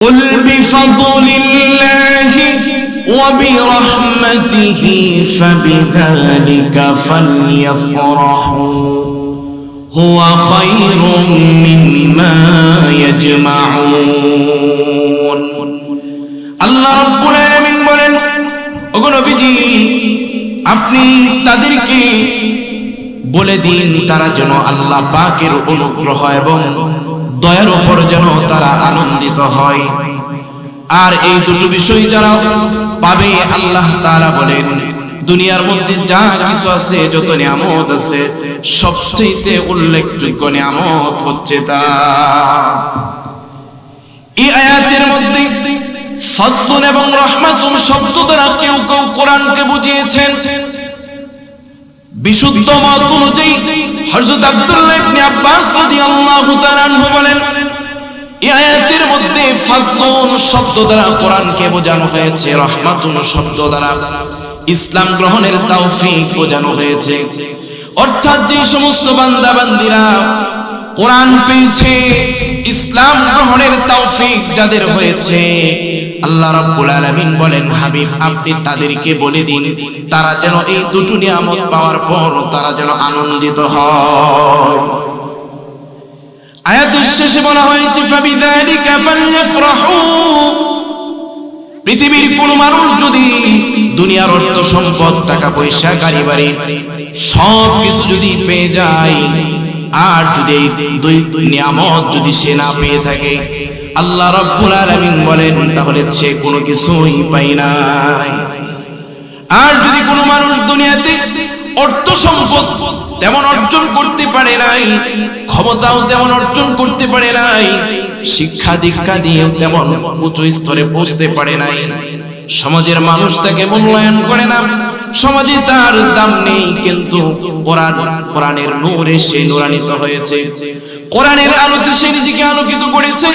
قل بفضل الله وبرحمته فبذلك فليفرحوا هو خير مما يجمعون আল্লাহ রাব্বুল আলামিন বলেন, ওগো নবীজি আপনি তাদেরকে বলে দিন তারা যেন আল্লাহ পাকের অনুগ্রহ এবং দয়ার উপর যেন তারা আনন্দিত হয়। আর এই দুটো বিষয় যারা পাবে আল্লাহ তাআলা বলেন দুনিয়ার মধ্যে যা কিছু আছে, যত নিয়ামত আছে, সবচেয়ে উল্লেখযোগ্য নিয়ামত হচ্ছে তা। এই আয়াতের মধ্যে ফজল এবং রহমাতুন শব্দ দ্বারা কেউ কেউ কোরআনকে বুঝিয়েছেন। বিশুদ্ধ মত অনুযায়ী হযরত আব্দুল্লাহ ইবনে আব্বাস রাদিয়াল্লাহু তাআলা আনহু বলেন, এই আয়াতের মধ্যে ফজল শব্দ দ্বারা কোরআনকে বোঝানো হয়েছে, রহমাতুন শব্দ দ্বারা ইসলাম গ্রহণের তৌফিক বোঝানো হয়েছে। অর্থাৎ যে সমস্ত বান্দা বান্দীরা কোরআন পেয়েছে, ইসলাম গ্রহণের তৌফিক যাদের হয়েছে, আল্লাহ রাব্বুল আলামিন বলেন হাবিব আপনি তাদেরকে বলে দিন তারা যেন এই দুটো নিয়ামত পাওয়ার পর তারা যেন আনন্দিত হয়। আয়াতের শেষে বলা হয়েছে ফাবিযালিকা ফালইফরাহু। পৃথিবীর কোন মানুষ যদি দুনিয়ার অর্থ সম্পদ, টাকা পয়সা, গাড়ি বাড়ি সব কিছু যদি পেয়ে যায়, আর যদি দুই নিয়ামত যদি সে না পেয়ে থাকে, আল্লাহ রাব্বুল আলামিন বলেন তাহলে সে কোনো কিছুই পায় না। আর যদি কোনো মানুষ দুনিয়াতে অর্থ সম্পদ তেমন অর্জন করতে পারে নাই, ক্ষমতাও তেমন অর্জন করতে পারে নাই, শিক্ষা দীক্ষা দিয়ে তেমন উচ্চ স্তরে পৌঁছতে পারে নাই, সমাজের মানুষ তাকে মূল্যায়ন করে না, সমাজে তার দাম নেই, কিন্তু কোরআনের নূরে সে নূরান্বিত হয়েছে, কোরআনের আলোতে সে নিজেকে আলোকিত করেছে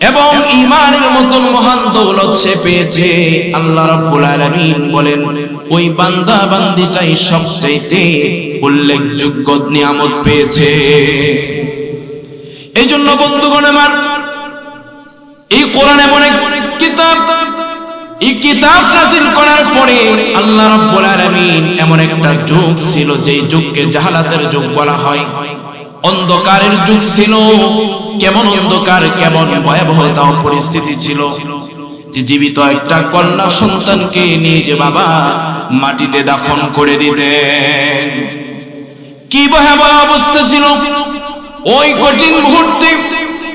এবং ঈমানের মতন মহান দৌলত সে পেয়েছে। আল্লাহ রাব্বুল আলামিন বলেন ওই বান্দা বান্দিটাই সবচেয়ে উল্লেখযোগ্য নিয়ামত পেয়েছে। এই জন্য বন্ধুগণ আমার, এই কোরআন এমন এক কিতাব, এই কিতাব নাযিল করার পরে আল্লাহ রাব্বুল আলামিন এমন একটা যুগ ছিল যেই যুগকে জাহালাতের যুগ বলা হয়, অন্ধকারের যুগ ছিল। কেমন অন্ধকার, কেমন ভয়াবহতা পরিস্থিতি ছিল যে জীবিত একটা কন্যা সন্তানকে নিয়ে যে বাবা মাটিতে দাফন করে দিতেন। কি ভয়াবহ অবস্থা ছিল ওই কঠিন মুহূর্তে।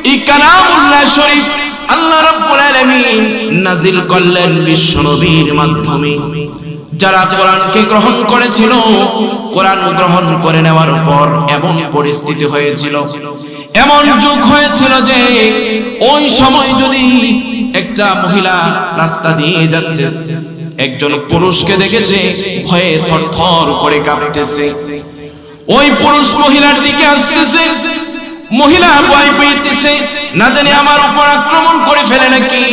এই কালামুল্লাহ শরীফ আল্লাহ রাব্বুল আলামিন নাযিল করলেন বিশ্ব নবীর মাধ্যমে। যারা কোরআনকে গ্রহণ করেছিল, কোরআন গ্রহণ করে নেওয়ার পর এমন পরিস্থিতি হয়েছিল, এমন যুগ হয়েছিল যে ওই সময় যদি একটা মহিলা রাস্তা দিয়ে যাচ্ছে, একজন পুরুষকে দেখে সে ভয়ে থরথর করে কাঁপতেছে, ওই পুরুষ মহিলার দিকে আসতেছে, মহিলা ভয় পেয়েছে, না জানি আমার উপর আক্রমণ করে ফেলে নাকি।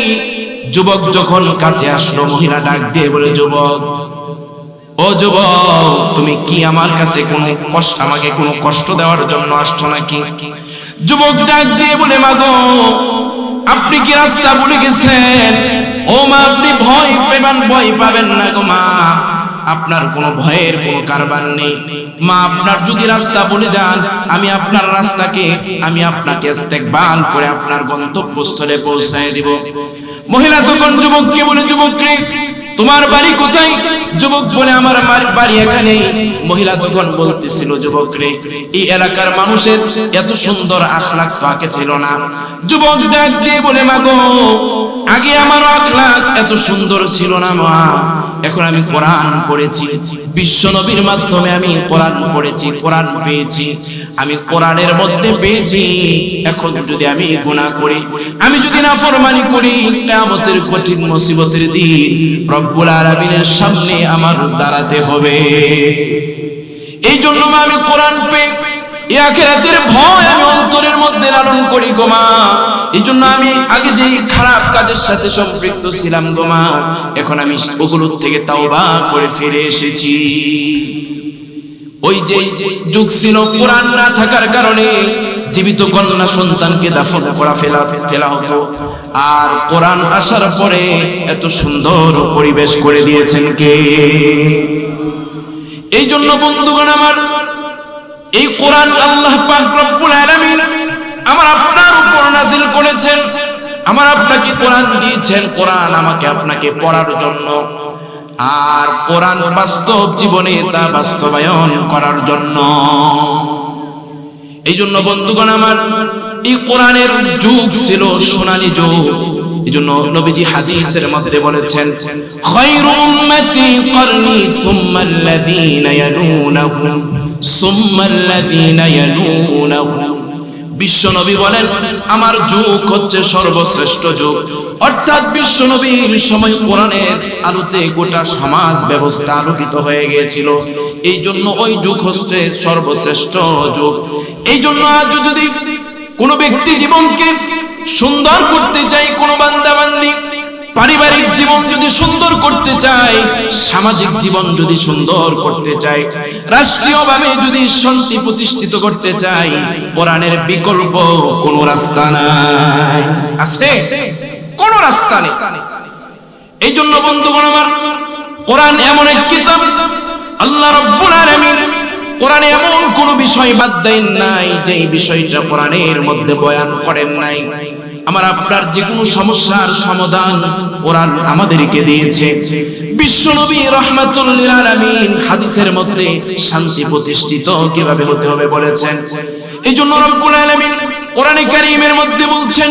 যুবক যখন কাছে আসলো, মহিলা ডাক দিয়ে বলে, যুবক, ও যুবক, তুমি কি আমার কাছে আমাকে কোনো কষ্ট দেওয়ার জন্য আসছো নাকি? যুবক ডাক দিয়ে বলে, মা গো, আপনি কি রাস্তা ভুলে গেছেন? ও মা, আপনি ভয় পাবেন না গো মা, আপনার কোনো ভয়ের কোনো কারবার নেই মা। আপনার যদি রাস্তা ভুলে যান, আমি আপনার রাস্তাকে আমি আপনাকে ইস্তেকবাল করে আপনার গন্তব্যস্থলে পৌঁছায় দিব। মহিলা তখন যুবককে বলে, যুবক রে, তোমার বাড়ি কোথায়? যুবক বলে, আমার বাড়ি এখানেই। মহিলা তখন বলতেছিল, যুবক রে, এই এলাকার মানুষের এত সুন্দর আখলাক তো আগে ছিল না। যুবক ডাক দিয়ে বলে, মা গো, আগে আমার আখলাক এত সুন্দর ছিল না মা, এখন আমি কোরআন পড়েছি, বিশ্ব নবীর মাধ্যমে আমি কোরআন পড়েছি, কোরআন পেয়েছি, আমি কোরআনের মধ্যে পেয়েছি। এখন যদি আমি গুনাহ করি, আমি যদি নাফরমানি করি, কিয়ামতের কঠিন মুসিবতের দিন রব্বুল আলামিনের সামনে আমার দাঁড়াতে হবে। এই জন্য মা আমি কোরআন পেয়ে এই আখিরাতের ভয় আমি অন্তরের মধ্যে লালন করি গো মা। এই জন্য আমি আগে যে খারাপ কাজের সাথে সম্পৃক্ত ছিলাম গো মা, এখন আমি ওগুলোর থেকে তাওবা করে ফিরে এসেছি। ওই যে যুগ ছিল কোরআন না থাকার কারণে জীবিত কন্যা সন্তানকে দাফন করা ফেলা হতো, আর কোরআন আসার পরে এত সুন্দর পরিবেশ করে দিয়েছেন কে? এই জন্য বন্ধুগণ আমার, এই কোরআন আল্লাহ পাক রব্বুল আলামিন আমার আপনার উপর নাযিল করেছেন। আমার আপনাকে কোরআন দিয়েছেন, কোরআন আমাকে আপনাকে পড়ার জন্য, আর কোরআন বাস্তব জীবনে তা বাস্তবায়ন করার জন্য। এই জন্য বন্ধুগণ আমার, এই কোরআনের যুগ ছিল সোনালী যুগ। এই জন্য নবীজি হাদিসের মধ্যে বলেছেন, খায়রু উম্মতি করনি সুম্মাল্লাযীনা ইয়ালুনাহুম সুম্মাল্লাযীনা ইয়ালুনাহুম। বিশ্ব নবী বলেন, আমার যুগ হচ্ছে সর্বশ্রেষ্ঠ যুগ। অর্থাৎ বিশ্ব নবীর সময় কোরআনের আলোতে গোটা সমাজ ব্যবস্থা আলোকিত হয়ে গিয়েছিল। এই জন্য ওই যুগ হচ্ছে সর্বশ্রেষ্ঠ যুগ। এই জন্য আজ যদি কোনো ব্যক্তি জীবনকে সুন্দর করতে চায়, কোনো বান্দা বান্দি পারিবারিক জীবন যদি সুন্দর করতে চায়, সামাজিক জীবন যদি সুন্দর করতে চায়, রাষ্ট্রীয়ভাবে যদি শান্তি প্রতিষ্ঠিত করতে চায়, কোরআনের বিকল্প কোনো রাস্তা নাই। আছে? কোনো রাস্তা নেই। এই জন্য বন্ধুগণ আমার, কোরআন এমন এক কিতাব, আল্লাহ রাব্বুল আলামিন কোরআনে এমন কোন বিষয় বাদ দেন নাই যে বিষয়টা কোরআনের মধ্যে বয়ান করেন নাই। আমার আপনার যে কোনো সমস্যার সমাধান কোরআন আমাদেরকে দিয়েছে। বিশ্ব নবী রাহমাতুল লিল আলামিন হাদিসের মধ্যে শান্তি প্রতিষ্ঠিত কিভাবে হতে হবে বলেছেন। এই জন্য রব্বুল আলামিন কোরআনে কারীমের মধ্যে বলছেন,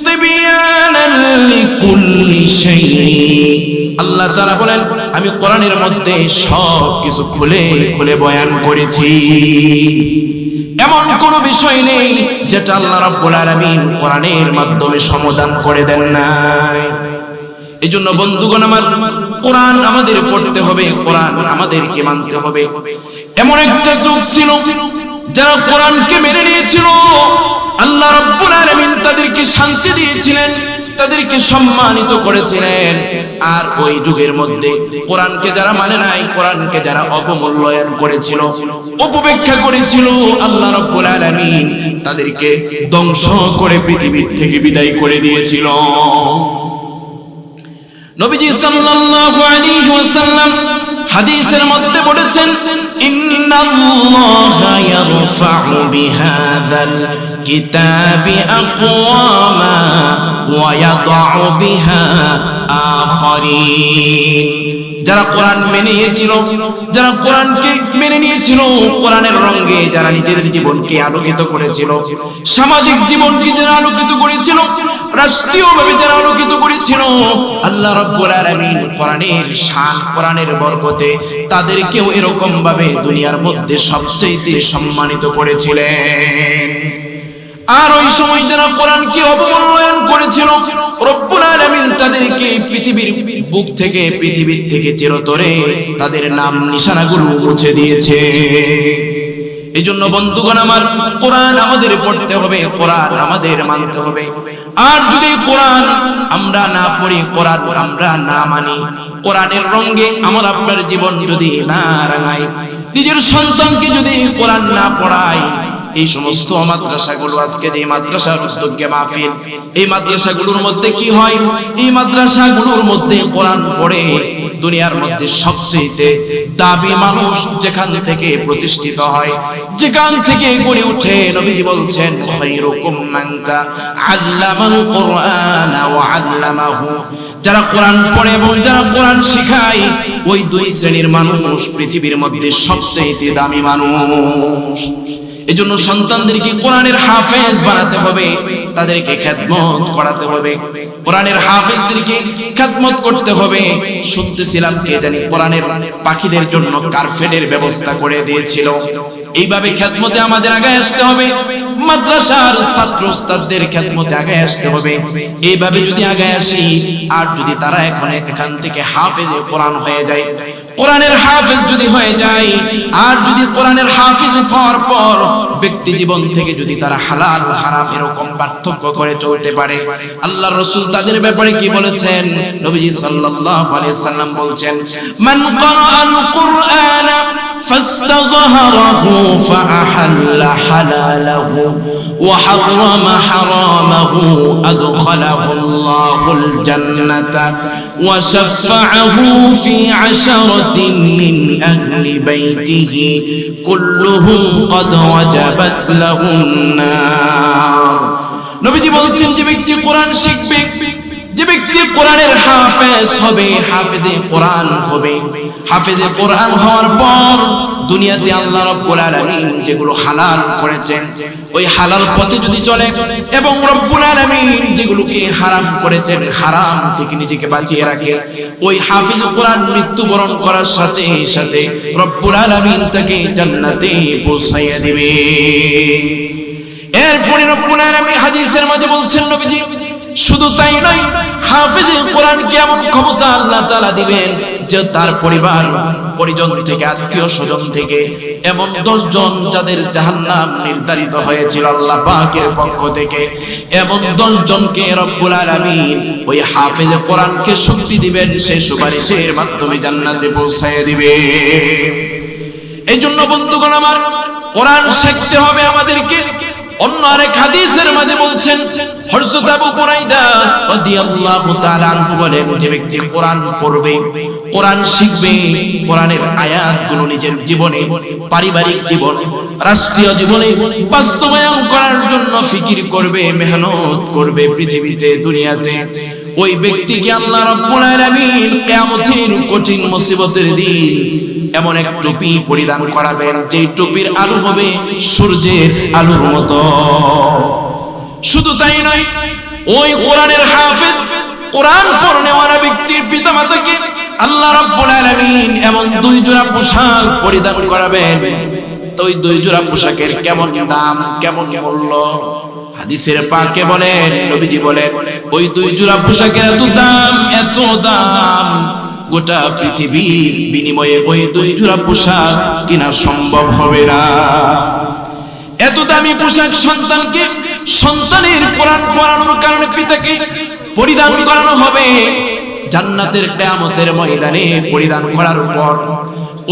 তিবিয়ানাল লিকুল্লি শাই। আল্লাহ তাআলা বলেন, আমি কোরআনের মধ্যে সব কিছু খুলে খুলে বয়ান করেছি। এমন কোন বিষয় নেই যেটা আল্লাহ রাব্বুল আলামিন কোরআনের মাধ্যমে সমাধান করে দেন নাই। এই জন্য বন্ধুগণ আমার, কোরআন আমাদের পড়তে হবে, কোরআন আমাদেরকে মানতে হবে। এমন একটা যুগ ছিল যারা কোরআনকে মেনে নিয়েছিল, আল্লাহ রাব্বুল আলামিন তাদেরকে শান্তি দিয়েছিলেন, তাদেরকে সম্মানিত করেছিলেন। আর ওই যুগের মধ্যে কোরআনকে যারা মানে নাই, কোরআনকে যারা অবমূল্যায়ন করেছিল, অপব্যাখ্যা করেছিল, আল্লাহ রাব্বুল আলামিন তাদেরকে ধ্বংস করে পৃথিবীর থেকে বিদায় করে দিয়েছিল। নবীজি সাল্লাল্লাহু আলাইহি ওয়াসাল্লাম হাদিসের মধ্যে বলেছেন, ইন্নাল্লাহা ইয়ারফা'ু বিহাযাল কিতাবি আকওয়ামা ওয়া ইয়াদউ বিহা আখারিন। যারা কোরআন মেনে নিয়েছিল, যারা কোরআনকে মেনে নিয়েছিল, কোরআনের রঙে যারা নিজেদের জীবনকে আলোকিত করেছিল, সামাজিক জীবনকে যারা আলোকিত করেছিল, রাষ্ট্রীয়ভাবে যারা আলোকিত করেছিল, আল্লাহ রাব্বুল আলামিন কোরআনের শান, কোরআনের বরকতে তাদেরকেও এরকম ভাবে দুনিয়ার মধ্যে সবচেয়ে সম্মানিত করেছিলেন। আর ওই সময় যারা কোরআনকে অবমূল্যায়ন করেছিল, রব্বুল আলামিন তাদেরকে পৃথিবীর বুক থেকে, পৃথিবীর থেকে চিরতরে তাদের নাম নিশানাগুলো মুছে দিয়েছে। এই জন্য বন্ধুগণ আমার, কোরআন আমাদের পড়তে হবে, কোরআন আমাদের মানতে হবে। আর যদি কোরআন আমরা না পড়ি, কোরআন আমরা না মানি, কোরআনের রঙে আমার আপনার জীবন যদি না রাঙাই, নিজের সন্তানকে যদি কোরআন না পড়াই, এই সমস্ত মাদ্রাসাগুলো, আজকে যে মাদ্রাসার উদ্যোগে মাহফিল, এই মাদ্রাসাগুলোর মধ্যে কি হয়? এই মাদ্রাসাগুলোর মধ্যে কোরআন পড়ে দুনিয়ার মধ্যে সবচেয়ে দাবি মানুষ যেখান থেকে প্রতিষ্ঠিত হয়, যেখান থেকে গড়ে ওঠে, নবীজি বলছেন, খায়রুকুম মান তাআল্লামাল কুরআনা ওয়া আল্লামাহু। যারা কোরআন পড়ে এবং যারা কোরআন শেখায়, ওই দুই শ্রেণীর মানুষ পৃথিবীর মধ্যে সবচেয়ে দামি মানুষ। এজন্য সন্তানদেরকে কোরআনের হাফেজ বানাতে হবে, তাদেরকে খেদমত করাতে হবে, কোরআনের হাফেজদেরকে খেদমত করতে হবে। শুনতেছিলাম কে জানি কোরআনের পাখিদের জন্য কার্পেটের ব্যবস্থা করে দিয়েছিল। এইভাবে খেদমতে আমাদের আগে আসতে হবে, মাদ্রাসার ছাত্র উস্তাদদের খেদমতে আগে আসতে হবে। এইভাবে যদি আগে আসি, আর যদি তারা এখান থেকে হাফেজে কোরআন হয়ে যায়, কোরআনের হাফেজ যদি হয়ে যায়, আর যদি কোরআনের হাফেজ হওয়ার পর ব্যক্তি জীবন থেকে যদি তারা হালাল হারাম এরকম পার্থক্য করে চলতে পারে, আল্লাহর রাসূল তাদের ব্যাপারে কি বলেছেন? নবীজি সাল্লাল্লাহু আলাইহি সাল্লাম বলছেন, মান ক্বারাআল কুরআনা فاستظهره فأحل حلاله وحرم حرامه أدخله الله الجنة وشفعه في 10 من أهل بيته كلهم قد وجبت لهم النار নবীজি বলছেন যে ব্যক্তি কোরআন শিখবে, যে ব্যক্তি কোরআনের হাফেজ হবে, হাফেজে কোরআন হবে, হাফেজে কোরআন হওয়ার পর দুনিয়াতে আল্লাহ রাব্বুল আলামিন যেগুলো হালাল করেছেন ওই হালাল পথে যদি চলে এবং রব্বুল আলামিন যেগুলোকে হারাম করেছেন হারাম থেকে নিজেকে বাঁচিয়ে রাখে, ওই হাফেজ কোরআন মৃত্যুবরণ করার সাথে সাথে রব্বুল আলামিন তাকে জান্নাতে পৌঁছাইয়া দিবে। এরপরে রব্বুল আলামিন হাদিসের মধ্যে বলছেন নবীজি শুধু তাই নয়, হাফেজে কোরআন কেমন ক্ষমতা আল্লাহ তাআলা দিবেন যে তার পরিবার পরিজন থেকে আত্মীয় স্বজন থেকে এমন 10 জন যাদের জাহান্নাম নির্ধারিত হয়েছিল আল্লাহ পাকের পক্ষ থেকে, এমন 10 জনকে রব্বুল আলামিন ওই হাফেজে কোরআনকে শক্তি দিবেন, সেই সুপারিশের মাধ্যমে জান্নাতে পৌঁছায় দিবে। এই জন্য বন্ধুগণ আমার, কোরআন শিখতে হবে আমাদেরকে। অন্য আরেক হাদিসের মধ্যে বলছেন হযরত আবু বুরাইদা রাদিয়াল্লাহু তাআলা আনহু বলেন, যে ব্যক্তি কোরআন পড়বে, কোরআন শিখবে, কোরআনের আয়াতগুলো নিজের জীবনে, পারিবারিক জীবন, রাষ্ট্রীয় জীবনে বাস্তবায়ন করার জন্য ফিকির করবে, মেহনত করবে পৃথিবীতে দুনিয়াতে, ওই ব্যক্তিকে আল্লাহ রাব্বুল আলামিন কিয়ামতের কঠিন মুসিবতের দিন এমন এক টুপি পরিধান করাবেন যেই টুপির আলো হবে সূর্যের আলোর মতো। শুধু তাই নয়, ওই কোরআনের হাফেজ, কোরআন পড়নেওয়ালা ব্যক্তির পিতামাতাকে আল্লাহ রাব্বুল আলামিন এমন 2 জোড়া পোশাক পরিধান করাবেন। তো ওই 2 জোড়া পোশাকের কেমন দাম, কেমন মূল্য, হাদিসের পাকে বলেন, নবীজি বলেন ওই 2 জোড়া পোশাকের এত দাম, এত দাম, গোটা পৃথিবীর বিনিময়ে ওই 2 জোড়া পোশাক কিনা সম্ভব হবে না। এত দামি পোশাক সন্তানকে, সন্তানের কোরআন পড়ানোর কারণে পিতাকে পরিধান করানো হবে। জান্নাতের কিয়ামতের ময়দানে পরিধান করার পর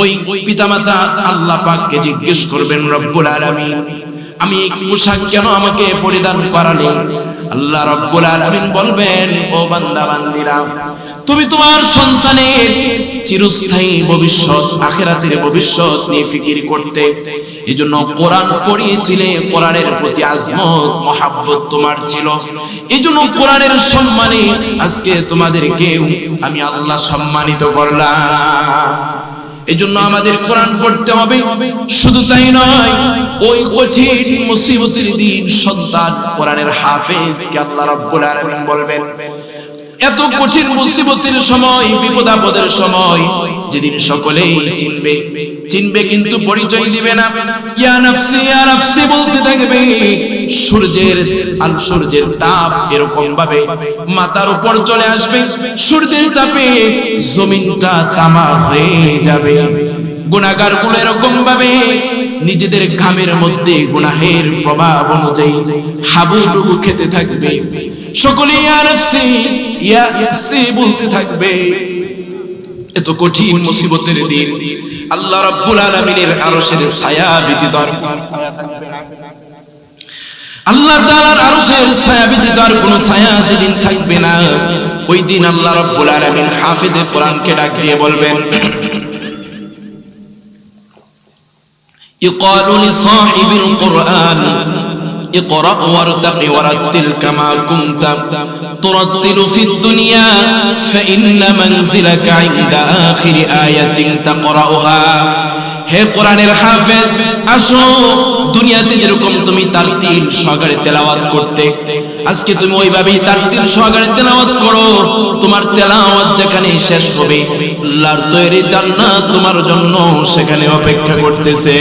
ওই পিতামাতা আল্লাহ পাককে জিজ্ঞেস করবেন, রব্বুল আলামিন আমি এই পোশাক কেন আমাকে পরিধান করালে? আল্লাহ রাব্বুল আলামিন বলবেন, ও বান্দা বান্দিরা, তুমি তোমার সন্তানের চিরস্থায়ী ভবিষ্যৎ, আখিরাতের ভবিষ্যৎ নিয়ে ফিকির করতে, এজন্য কোরআন পড়িয়েছিলে, কোরআনের প্রতি আজমত মহাব্বত তোমার ছিল, এজন্য কোরআনের সম্মানে আজকে তোমাদেরকে আমি আল্লাহ সম্মানিত করলাম। এজন্য আমাদের কোরআন পড়তে হবে। শুধু তাই নয়, ওই কঠিন মুসিবতের দিন সন্তান কোরআনের হাফেজকে আল্লাহ রাব্বুল আলামিন বলবেন, এত কঠিন মুসিবতের সময়, বিপদ আপদের সময়, যেদিন সকলেই চিনবে কিন্তু পরিচয় দিবে না, ইয়া নাফসি ইয়া নাফসি বলতে থাকবে, সূর্যের তাপ এরকম ভাবে মাথার উপর চলে আসবে, সূর্যের তাপে জমিনটা তামা হয়ে যাবে, গুনাহগারগুলো এরকম ভাবে নিজেদের ঘামের মধ্যে গুনাহের প্রভাব অনুযায়ী হাবুডুবু খেতে থাকবে, সকলে ইয়া নাফসি বলতে থাকবে। এত কঠিন মুসিবতের দিন আল্লাহ রাব্বুল আলামিনের আরশের ছায়া ব্যতীত আর আল্লাহ তাআলার আরশের ছায়া ব্যতীত আর কোনো ছায়া সেদিন থাকবে না। ওই দিন আল্লাহ রাব্বুল আলামিন হাফেজে কোরআনকে ডাক দিয়ে বলবেন, ইকালু লিসাহিবিল কুরআন اقرأ وارتق ورتل كما كنت ترتل في الدنيا فإن منزلك عند آخر آية تقرأها। হে কোরআনের হাফেজ, আসো, দুনিয়াতে যেরকম তুমি তারতিল সহকারে তেলাওয়াত করতে, আজকে তুমি ওইভাবেই তারতিল সহকারে তেলাওয়াত করো। তোমার তেলাওয়াত যেখানে শেষ হবে, আল্লাহর তৈরি জান্নাত তোমার জন্য সেখানে অপেক্ষা করতেছে।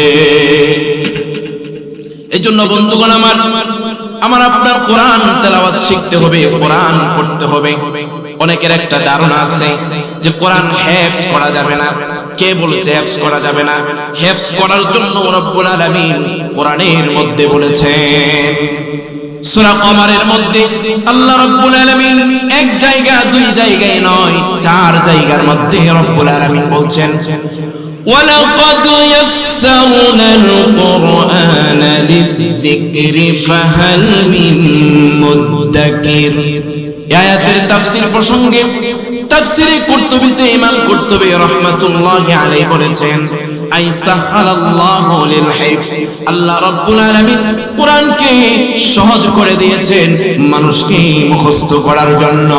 এই জন্য বন্ধুগণ আমার আপনার কোরআন তেলাওয়াত শিখতে হবে, কোরআন পড়তে হবে। অনেকের একটা ধারণা আছে যে কোরআন হেফজ করা যাবে না। কে বলেছে হেফজ করা যাবে না? হেফজ করার জন্য রব্বুল আলামিন কোরআনের মধ্যে বলেছেন, সূরা কমারের মধ্যে আল্লাহ রব্বুল আলামিন এক জায়গা, 2 জায়গায় নয়, 4 জায়গার মধ্যে রব্বুল আলামিন বলছেন, ওয়ালাকাদ ইয়াসসারনাল কুরআনা লিযিকরি ফাহাল মিন মুদ্দাকির। আয়াতের তাফসীর প্রসঙ্গে তাফসীরে কুরতুবীতে ইমাম কুরতুবী রাহমাতুল্লাহি আলাইহি বলেছেন, আই সাহালাল্লাহু লিল হিফজ, আল্লাহ রাব্বুল আলামিন কোরআনকে সহজ করে দিয়েছেন মানুষকে মুখস্থ করার জন্য।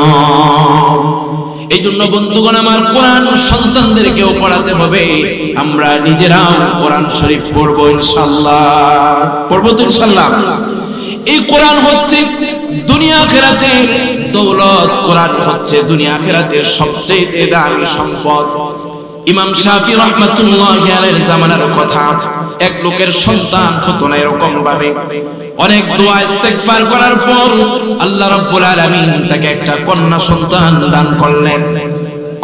এই জন্য বন্ধুগণ আমার, কোরআন সন্তানদেরকেও পড়াতে হবে। আমরা নিজেরাও কোরআন শরীফ পড়বো ইনশাআল্লাহ। পড়বো তো ইনশাআল্লাহ। এই কোরআন হচ্ছে দুনিয়া আখিরাতের দৌলত। কোরআন হচ্ছে দুনিয়া আখিরাতের সবচেয়ে দামি সম্পদ। ইমাম শাফি রাহমাতুল্লাহি আলাইহির জামানার কথা, এক লোকের সন্তান হতো না এরকম ভাবে। অনেক দোয়া ইস্তেগফার করার পর আল্লাহ রাব্বুল আলামিন তাকে একটা কন্যা সন্তান দান করলেন।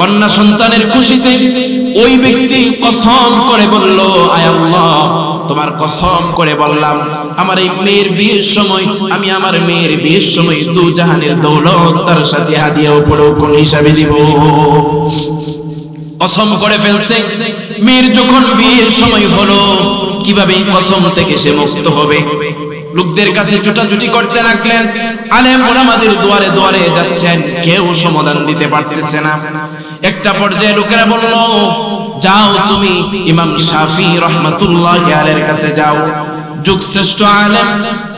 কন্যা সন্তানের খুশিতে ওই ব্যক্তি কসম করে বলল, আয় আল্লাহ, তোমার কসম করে বললাম, আমার এই মেয়ের বিয়ের সময় আমি আমার মেয়ের বিয়ের সময় দু জাহানের দৌলত তার সাথে হাদিয়া উপঢৌকন হিসাবে দিব। কসম করে ফেলছে। মেয়ের যখন বিয়ের সময় হলো, কিভাবে এই কসম থেকে সে মুক্ত হবে? লোকদের কাছে ছুটাছুটি করতে লাগলেন। আলেম ওলামাদের দুয়ারে দুয়ারে যাচ্ছেন, কেউ সমাধান দিতে পারতেছে না। একটা পর্যায়ে লোকেরা বলল, যাও তুমি ইমাম শাফি রাহমাতুল্লাহি আলাইহির কাছে যাও, যুগ শ্রেষ্ঠ আলেম,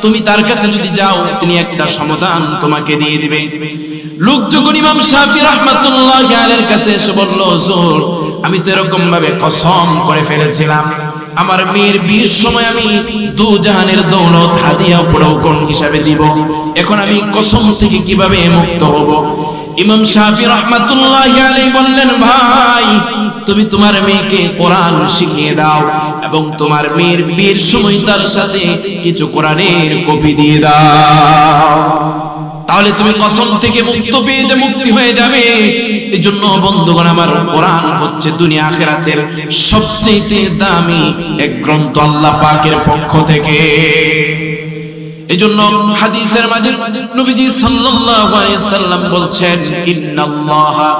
তুমি তার কাছে যদি যাও তিনি একটা সমাধান তোমাকে দিয়ে দিবে। লোক যখন ইমাম শাফি রাহমাতুল্লাহি আলাইহির কাছে এসে বলল, হুজুর, আমি তো এরকম ভাবে কসম করে ফেলেছিলাম, আমার মেয়ের বিয়ের সময় আমি দু জাহানের দৌলত হাদিয়া উপঢৌকন হিসাবে দিব, এখন আমি কসম থেকে কিভাবে মুক্ত হব? ইমাম শাফি রাহমাতুল্লাহি আলাইহি বললেন, ভাই, তুমি তোমার মেয়েকে কোরআন শিখিয়ে দাও এবং তোমার মেয়ের বিয়ের সময় তার সাথে কিছু কোরআনের কপি দিয়ে দাও, তাহলে তুমি কসম থেকে মুক্তি হয়ে যাবে। এই জন্য বন্ধুগণ আমার, কোরআন হচ্ছে দুনিয়া আখিরাতের সবচেয়ে দামি এক গ্রন্থ আল্লাহ পাকের পক্ষ থেকে। এই জন্য হাদিসের মাঝে নবীজি সাল্লাল্লাহু আলাইহি সাল্লাম বলছেন, ইন্নাল্লাহা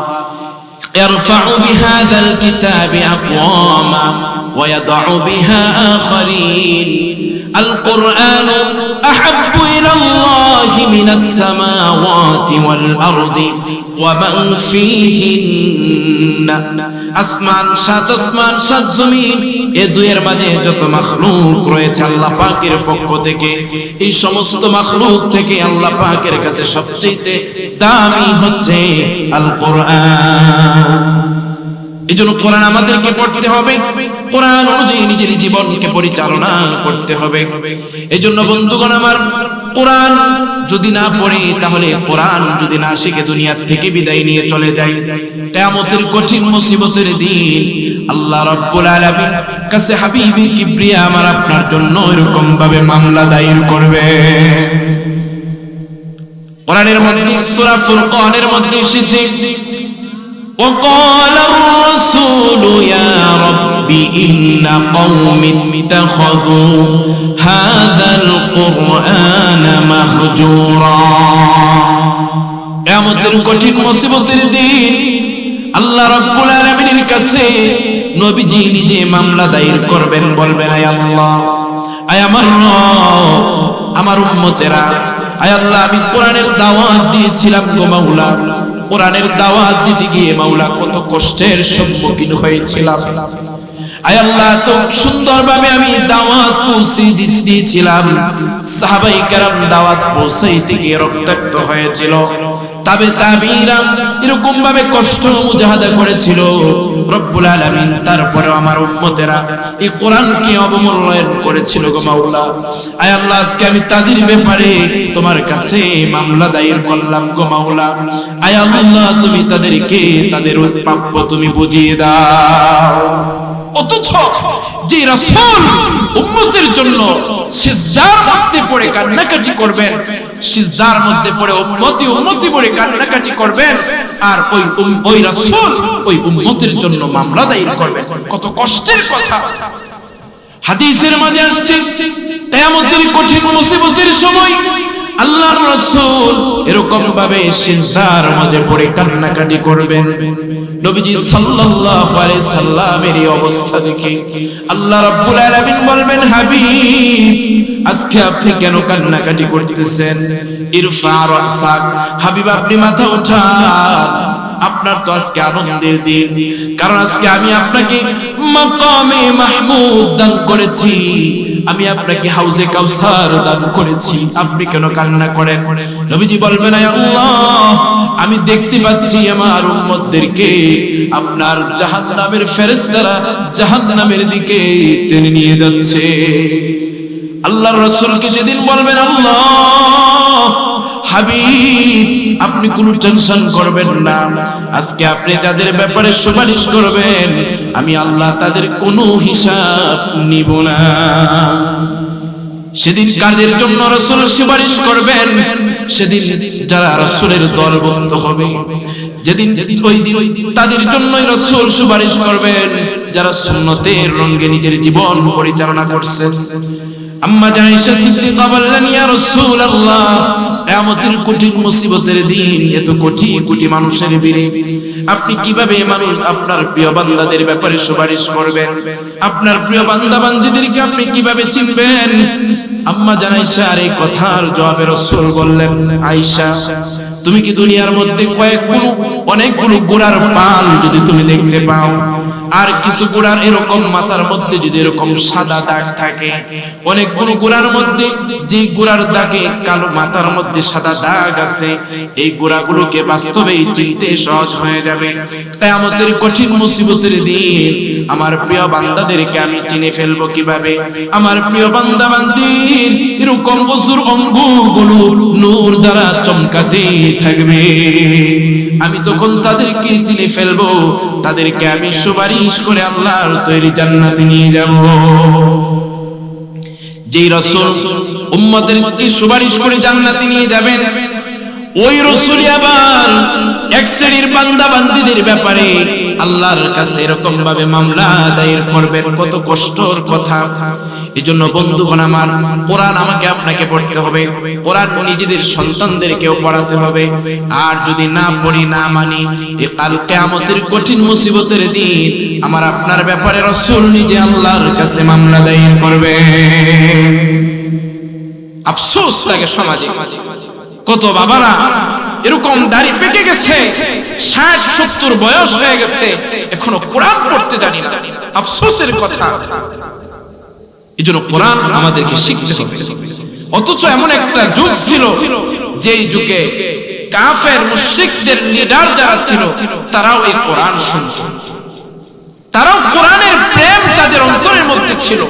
ইয়ারফাউ বিহাযাল কিতাবি আকওয়ামা ওয়া ইয়াদউ বিহা আখারিন। আল কুরআনু আহাব্বু ইলাল্লাহি মিনাস সামাওয়াতি ওয়াল আরদি ওয়া মান ফীহিন্না। আসমান সাত জমিন, এই দুইয়ের মাঝে যত মাখলুক রয়েছে আল্লাহ পাকের পক্ষ থেকে, এই সমস্ত মাখলুক থেকে আল্লাহ পাকের কাছে সবচেয়ে দামি হচ্ছে আল কোরআন। এই জন্য কোরআন আমাদেরকে পড়তে হবে, কোরআন অনুযায়ী নিজের জীবনকে পরিচালনা করতে হবে। এই জন্য বন্ধুগণ আমার, কোরআন যদি না পড়ে, তাহলে কোরআন যদি না শিখে দুনিয়া থেকে বিদায় নিয়ে চলে যায়, কিয়ামতের কঠিন মুসিবতের দিন আল্লাহ রাব্বুল আলামিন কাছে হাবিবি কিবরিয়া আমার আপনার জন্য এরকম ভাবে মামলা দায়ের করবে। কোরআনের মধ্যে সূরা ফুরকানের মধ্যে এসেছে, وقال الرسول يا رب إن قوم اتخذوا هذا القرآن مهجورا। কিয়ামতের কঠিন মুসিবতের দিন আল্লাহ রাব্বুল আলামিনের কাছে নবীজি নিজে মামলা দায়ের করবেন, বলবেন, আয় আল্লাহ, আয় আমার রব, আমার উম্মতেরা, আয় আল্লাহ, আমি কোরআনের দাওয়াত দিয়েছিলাম গো মাওলা, কোরআনের দাওয়াত দিতে গিয়ে মাওলা কত কষ্টের সম্মুখীন হয়েছিলাম। আয় আল্লাহ, তো সুন্দরভাবে আমি দাওয়াত পৌঁছে দিয়েছিলাম, সাহাবায়ে কেরাম দাওয়াত পৌঁছাইতে গিয়ে রক্তাক্ত হয়েছিল, তাবিঈরা এরকম ভাবে কষ্ট মুজাহাদা করেছিল। রব্বুল আলামিন তারপরেও আমার উম্মতেরা এই কোরআনকে অবমূল্যায়ন করেছিল গো মাওলা। আয় আল্লাহ, আজকে আমি তাদের ব্যাপারে তোমার কাছে মামলা দায়ের করলাম গো মাওলা। আয় আল্লাহ, তুমি তাদেরকে তাদের প্রাপ্য তুমি বুঝিয়ে দাও। অথচ যে রাসূল উম্মতের জন্য সিজদার মধ্যে পড়ে কান্নাকাটি করবেন, সিজদার মধ্যে পড়ে উম্মতি পড়ে কান্নাকাটি করবেন, আর ওই রাসূল ওই উম্মতের জন্য মামলা দায়ের করবেন, কত কষ্টের কথা। হাদিসের মাঝে আসছে, কিয়ামতের কঠিন মুসিবতের সময় আল্লাহর রাসূল এরকম ভাবে সিজদার মাঝে পড়ে কান্নাকাটি করবেন। নবীজি সাল্লাল্লাহু আলাইহি সাল্লামের এই অবস্থা দেখে আল্লাহ রাব্বুল আলামিন বলবেন, হাবিব আজকে আপনি কেন কান্নাকাটি করতেছেন? ইরফা রাসাক, হাবিব আপনি মাথা উঠান, আপনার তো আজকে আনন্দের দিন, কারণ আজকে আমি আপনাকে মাকামে মাহমুদ দান করেছি, আমি আপনাকে হাউজে কাউসার দান করেছি, আপনি কেন কান্না করেন? নবীজি বলবেন, আয় আল্লাহ আমি দেখতে পাচ্ছি আমার উম্মতদেরকে আপনার জাহান্নামের ফেরেশতারা জাহান্নামের দিকে টেনে নিয়ে যাচ্ছে। আল্লাহর রাসূলকে সেদিন বলবেন, আল্লাহ হাবিব আপনি কোনো টেনশন করবেন না, আজকে আপনি যাদের ব্যাপারে সুপারিশ করবেন আমি আল্লাহ তাদের কোনো হিসাব নিব না। সেদিন কাদের জন্য রাসূল সুপারিশ করবেন? সেদিন যারা রাসূলের দলবদ্ধ হবে, যেদিন ওই দিন তাদের জন্যই রাসূল সুপারিশ করবেন যারা সুন্নতের রঙে নিজের জীবন পরিচালনা করছেন। আম্মা জান আয়েশা সিদ্দিকা বললেন, ইয়া রাসূলুল্লাহ কিয়ামতের কঠিন মুসিবতের দিন, এত কোটি কোটি মানুষের ভিড়ে আপনি কিভাবে মানুষ আপনার প্রিয় বান্দাদের ব্যাপারে সুপারিশ করবেন? আপনার প্রিয় বান্দা বান্দীদেরকে আপনি কিভাবে চিনবেন? আম্মা জান আয়েশার এই কথার জবাবে রাসূল বললেন, আয়েশা তুমি কি দুনিয়ার মধ্যে অনেকগুলো ঘোড়ার পাল যদি তুমি দেখতে পাও, আর কিছু ঘোড়ার এরকম মাথার মধ্যে যদি এরকম সাদা দাগ থাকে, অনেকগুলো ঘোড়ার মধ্যে যে ঘোড়ার দাগে কালো মাথার মধ্যে সাদা দাগ আছে, এই ঘোড়াগুলোকে বাস্তবেই চিনতে সহজ হয়ে যাবে। কিয়ামতের কঠিন মুসিবতের দিন আমার প্রিয় বান্দাদেরকে আমি চিনে ফেলবো কিভাবে? আমার প্রিয় বান্দা বান্দির এরকম বজুর অঙ্গগুলো নূর দ্বারা চমকাতে থাকবে, আমি তখন তাদেরকে চিনে ফেলবো, তাদেরকে আমি সুপারিশ করে আল্লাহর তৈরি জান্নাতে নিয়ে যাব। যেই রাসূল উম্মতদেরকে সুপারিশ করে জান্নাতে নিয়ে যাবেন, ওই রাসূলই আবার এক শ্রেণীর বান্দা বান্দীদের ব্যাপারে আল্লাহর কাছে এরকম ভাবে মামলা দায়ের করবেন। কত কষ্টের কথা! এজন্য বন্ধুগণ আমার, কোরআন আমাকে আপনাকে পড়তে হবে, কোরআন নিজেদের সন্তানদেরকেও পড়াতে হবে। আর যদি না পড়ি না মানি, কাল কিয়ামতের কঠিন মুসিবতের দিন আমার আপনার ব্যাপারে রাসূল নিজে আল্লাহর কাছে মামলা দায়ের করবে। আফসোস লাগে সমাজে, কত বাবারা এরকম দাড়ি পেকে গেছে, 60-70 বয়স হয়ে গেছে, এখনো কোরআন পড়তে জানি না। আফসোসের কথা। এজন্য কোরআন আমাদেরকে শিখতে হবে। অথচ এমন একটা যুগ ছিল যেই যুগে কাফের মুশরিকদের লিডার যারা ছিল তারাও এই কোরআন শুনত, তারাও কোরআনের প্রেম তাদের অন্তরের মধ্যে ছিল।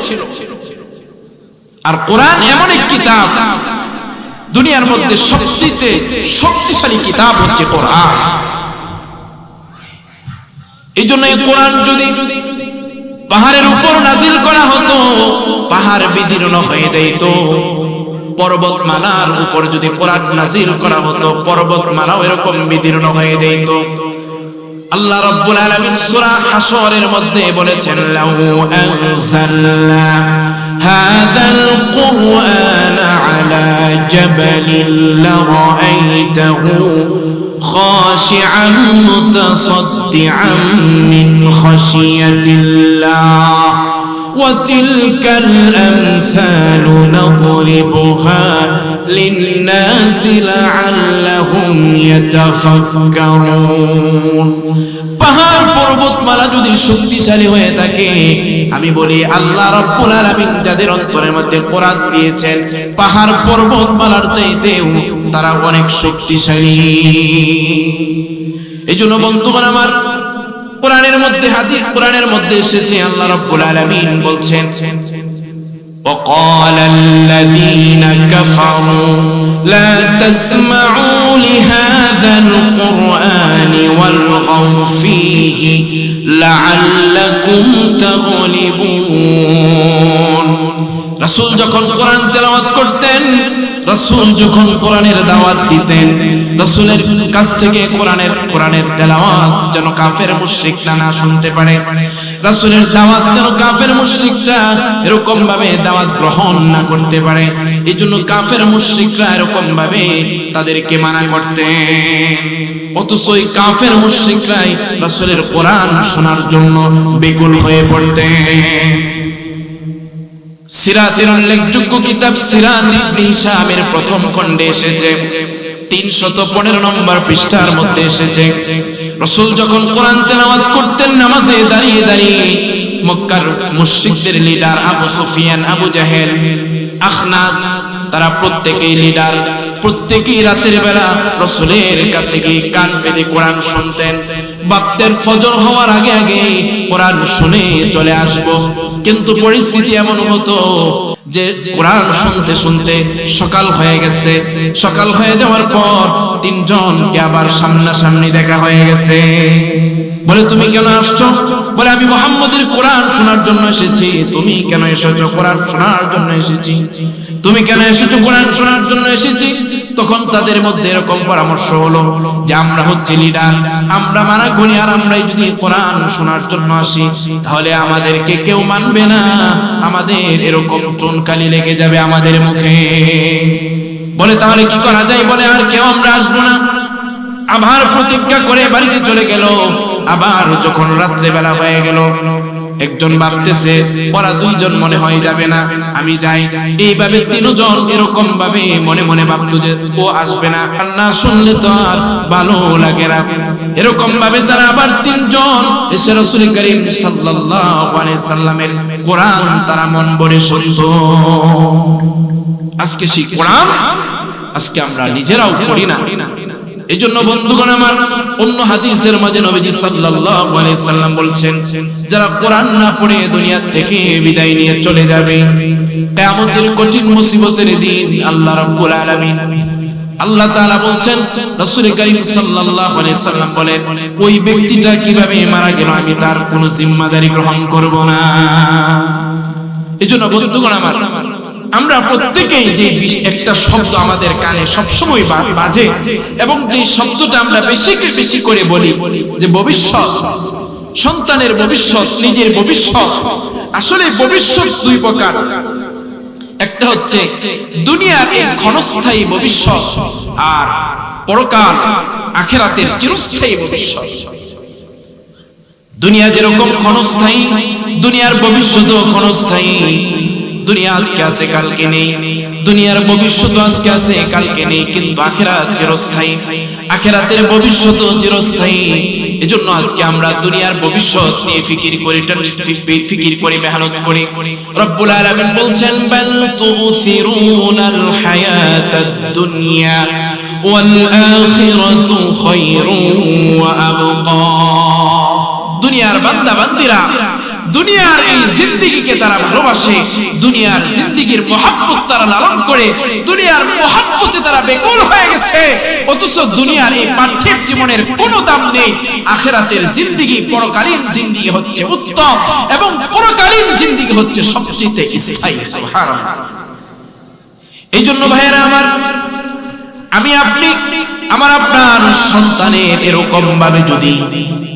আর কোরআন এমন এক কিতাব, দুনিয়ার মধ্যে সবচেয়ে শক্তিশালী কিতাব হচ্ছে কোরআন। এই জন্য এই কোরআন যদি পাহাড়ের উপর নাজিল করা হতো, পাহাড় বিদীর্ণ হয়ে যেত। পর্বতমালার উপর যদি কোরআন নাজিল করা হতো, পর্বতমালাও এরকম বিদীর্ণ হয়ে যেত। আল্লাহ রাব্বুল আলামিন সূরা হাশরের মধ্যে বলেছেন, লাউ আনজালনা হাযাল কুরআন আলা জাবালিন লারাআইতাহু খাশিআন মুতাসাদ্দিআন মিন খাশিয়াতিল্লাহ ওয়া তিলকাল আমসালু নাদরিবুহা লিন-নাসি লাআল্লাহুম ইয়াতাফাক্কারুন। পাহাড় পর্বতমালা যদি শক্তিশালী হয়ে থাকে, আমি বলি আল্লাহ রাব্বুল আলামিন যাদের অন্তরের মধ্যে কোরআন দিয়েছেন, পাহাড় পর্বতমালার চাইতেও তারা অনেক শক্তিশালী। এইজন্য বন্ধুগণ আমার, কোরআনের মধ্যে হাদিস, কোরআনের মধ্যে এসেছে আল্লাহ রাব্বুল আলামিন বলছেন, وقال الذين كفروا لا تسمعوا لهذا القرآن والغوا فيه لعلكم تغلبون। রাসূল যখন কোরআন তেলাওয়াত করতেন, রাসূল যখন কোরআনের দাওয়াত দিতেন, রাসূলের কাছ থেকে কোরআনের তেলাওয়াত যেন কাফের মুশরিকরা না শুনতে পারে, রাসূলের দাওয়াত যেন কাফের মুশরিকরা এরকম ভাবে দাওয়াত গ্রহণ না করতে পারে, এইজন্য কাফের মুশরিকরা এরকম ভাবে তাদেরকে মানা করতেন। অথচ ওই কাফের মুশরিকরাই রাসূলের কোরআন শোনার জন্য বেকুল হয়ে পড়তেন। সিরাতের উল্লেখযোগ্য কিতাব সিরাত ইবনে হিশামের প্রথম খণ্ডে এসেছে 315 নম্বর পৃষ্ঠার মধ্যে এসেছে, রাসূল যখন কোরআন তেলাওয়াত করতেন নামাজে দাঁড়িয়ে দাঁড়িয়ে, মক্কার মুশরিকদের লিডার আবু সুফিয়ান, আবু জাহেল, আখনাস, তারা প্রত্যেকেই লিডার, প্রত্যেকেই রাতের বেলা রাসূলের কাছে গিয়ে কান পেতে কোরআন শুনতেন। ভাবতেন ফজর হওয়ার আগে আগে কোরআন শুনে চলে আসব, কিন্তু পরিস্থিতি এমন হতো যে কোরআন শুনতে শুনতে সকাল হয়ে গেছে। সকাল হয়ে যাওয়ার পর তিনজনকে আবার সামনাসামনি দেখা হয়ে গেছে। বলে, তুমি কেন আসছো? বলে, আমি মুহাম্মদের কোরআন শোনার জন্য এসেছি। তুমি কেন এসেছো? কোরআন শোনার জন্য এসেছি। তুমি কেন এসেছো? কোরআন শোনার জন্য এসেছি। তখন তাদের মধ্যে এরকম পরামর্শ হলো যে আমরা হচ্ছে লিডার, আমরা মানা করি, আর আমরাই যদি কোরআন শোনার জন্য আসি তাহলে আমাদেরকে কেউ মানবে না, আমাদের এরকম চুনকালি লেগে যাবে আমাদের মুখে। বলে, তাহলে কি করা যায়? বলে, আর কেউ আমরা আসবো না। আবার প্রতিজ্ঞা করে বাড়িতে চলে গেল। আবার যখন রাত্রে বেলা হয়ে গেল, একজন ভাবতেছে ওরা দুইজন মনে হয় যাবে না, আমি যাই। এইভাবে তিনজন এরকম ভাবে মনে মনে ভাবতো যে ও আসবে না, আর না শুনলে তো আর ভালো লাগে না। এরকম ভাবে তারা আবার তিনজন এসে রাসূল করিম সাল্লাল্লাহু আলাইহি সাল্লামের কোরআন তারা মন ভরে শুনতো। আজকে সেই কোরআন আজকে আমরা নিজেরাও পড়ি না। এইজন্য বন্ধুগণ আমার, অন্য হাদিসের মাঝে নবীজি সাল্লাল্লাহু আলাইহি সাল্লাম বলছেন, যারা কোরআন না পড়ে দুনিয়া থেকে বিদায় নিয়ে চলে যাবে, কিয়ামতের কঠিন মুসিবতের দিন আল্লাহ রাব্বুল আলামিন, আল্লাহ তাআলা বলছেন, রাসূল করিম সাল্লাল্লাহু আলাইহি সাল্লাম বলেন, ওই ব্যক্তিটা কিভাবে মারা গেল আমি তার কোনো জিম্মাদারি গ্রহণ করব না। এইজন্য বন্ধুগণ আমার, আমরা প্রত্যেকেই যে একটা শব্দ আমাদের কানে সবসময় বাজে, এবং যে শব্দটা আমরা বেশি করে বলি যে ভবিষ্যৎ, সন্তানের ভবিষ্যৎ, নিজের ভবিষ্যৎ। আসলে ভবিষ্যৎ দুই প্রকার, একটা হচ্ছে দুনিয়ার এই ক্ষণস্থায়ী ভবিষ্যৎ, আর পরকাল আখিরাতের চিরস্থায়ী ভবিষ্যৎ। দুনিয়া যেরকম ক্ষণস্থায়ী, দুনিয়ার ভবিষ্যৎও ক্ষণস্থায়ী। দুনিয়া আজকে আছে কালকে নেই, দুনিয়ার ভবিষ্যৎ আজকে আছে কালকে নেই, কিন্তু আখিরাত চিরস্থায়ী, আখিরাতের ভবিষ্যৎও চিরস্থায়ী। এজন্য আজকে আমরা দুনিয়ার ভবিষ্যৎ নিয়ে ফিকির করি, মেহনত করি। রব্বুল আলামিন বলছেন, বাল তুসিরুনাল হায়াতাদ দুনিয়া ওয়াল আখিরাতু খায়রুন ওয়া আবকা। দুনিয়ার বান্দা বান্দিরা দুনিয়ার এই জিন্দেগিকে তারা ভালোবাসে, দুনিয়ার জিন্দেগির মহব্বত তারা লালন করে, দুনিয়ার মহব্বতে তারা বেকুল হয়ে গেছে। অথচ দুনিয়ার এই পার্থিব জীবনের কোনো দাম নেই। আখিরাতের জিন্দেগি, পরকালীন জিন্দেগি হচ্ছে উত্তম, এবং পরকালীন জিন্দেগি হচ্ছে সবচেয়ে স্থায়ী। সুবহানাল্লাহ। এই জন্য ভাইয়েরা আমার, আমি আপনি, আমার আপনার সন্তানের এরকম ভাবে যদি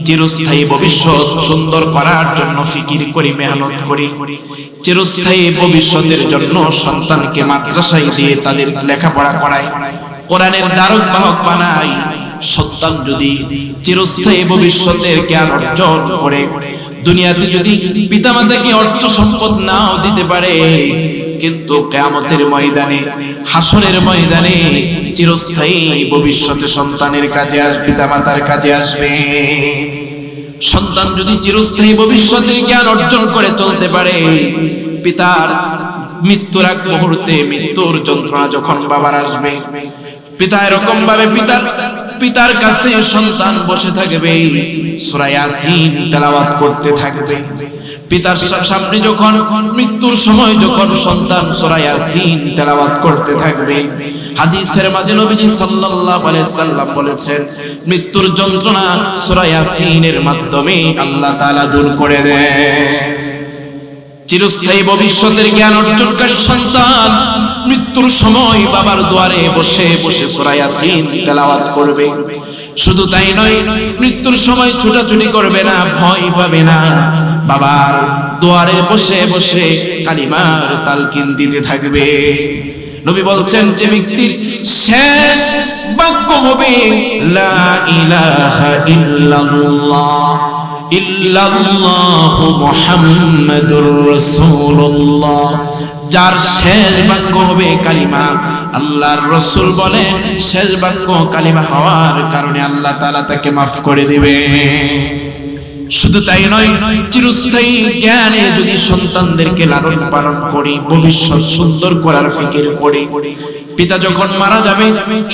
চিরস্থায়ী ভবিষ্যৎ সুন্দর করার জন্য ফিকির করি, মেহনত করি, চিরস্থায়ী ভবিষ্যতের জন্য সন্তানকে মাদ্রাসায় দিয়ে তাদের লেখাপড়া করাই, কোরআনের ধারক বাহক বানাই, সন্তান যদি চিরস্থায়ী ভবিষ্যতের জ্ঞান অর্জন করে, দুনিয়াতে যদি পিতামাতাকে অর্থ সম্পদ নাও দিতে পারে, কিন্তু কিয়ামতের ময়দানে, হাসরের ময়দানে চিরস্থায়ী ভবিষ্যতে সন্তানের কাজে আসবে, পিতামাতার কাজে আসবে। সন্তান যদি চিরস্থায়ী ভবিষ্যতের জ্ঞান অর্জন করে চলতে পারে, পিতার মৃত্যুর আগ মুহূর্তে মৃত্যুর যন্ত্রণা যখন বাবার আসবে, পিতা এরকম ভাবে পিতার কাছে সন্তান বসে থাকবে, সূরা ইয়াসিন তেলাওয়াত করতে থাকবে। পিতার সামনে যখন মৃত্যুর সময় যখন সন্তান সূরা ইয়াসিন তেলাওয়াত করতে থাকবে, হাদিসের মাঝে নবীজি সাল্লাল্লাহু আলাইহি সাল্লাম বলেছেন, মৃত্যুর যন্ত্রণা সূরা ইয়াসিনের মাধ্যমে আল্লাহ তাআলা দূর করে দেন। চিরস্থায়ী ভবিষ্যতের জ্ঞান অর্জনকারী সন্তান মৃত্যুর সময় বাবার দুয়ারে বসে বসে সূরা ইয়াসিন তেলাওয়াত করবে। শুধু তাই নয়, মৃত্যুর সময় ছোটাছুটি করবে না, ভয় পাবে না, বাবার দুয়ারে বসে বসে কালিমার তালকিন দিতে থাকবে। নবী বলছেন যে ব্যক্তির শেষ বাক্য হবে লা ইলাহা ইল্লাল্লাহ ইল্লাল্লাহু মুহাম্মাদুর রাসূলুল্লাহ, যার শেষ বাক্য হবে কালিমা, আল্লাহর রাসূল বলে শেষ বাক্য কালিমা হওয়ার কারণে আল্লাহ তাআলা তাকে মাফ করে দিবে। শুধু তাই নয়, চিরস্থায়ী জ্ঞানে যদি সন্তানদেরকে লালন পালন করি, ভবিষ্যৎ সুন্দর করার ফিকির করি, পিতা যখন মারা যাবে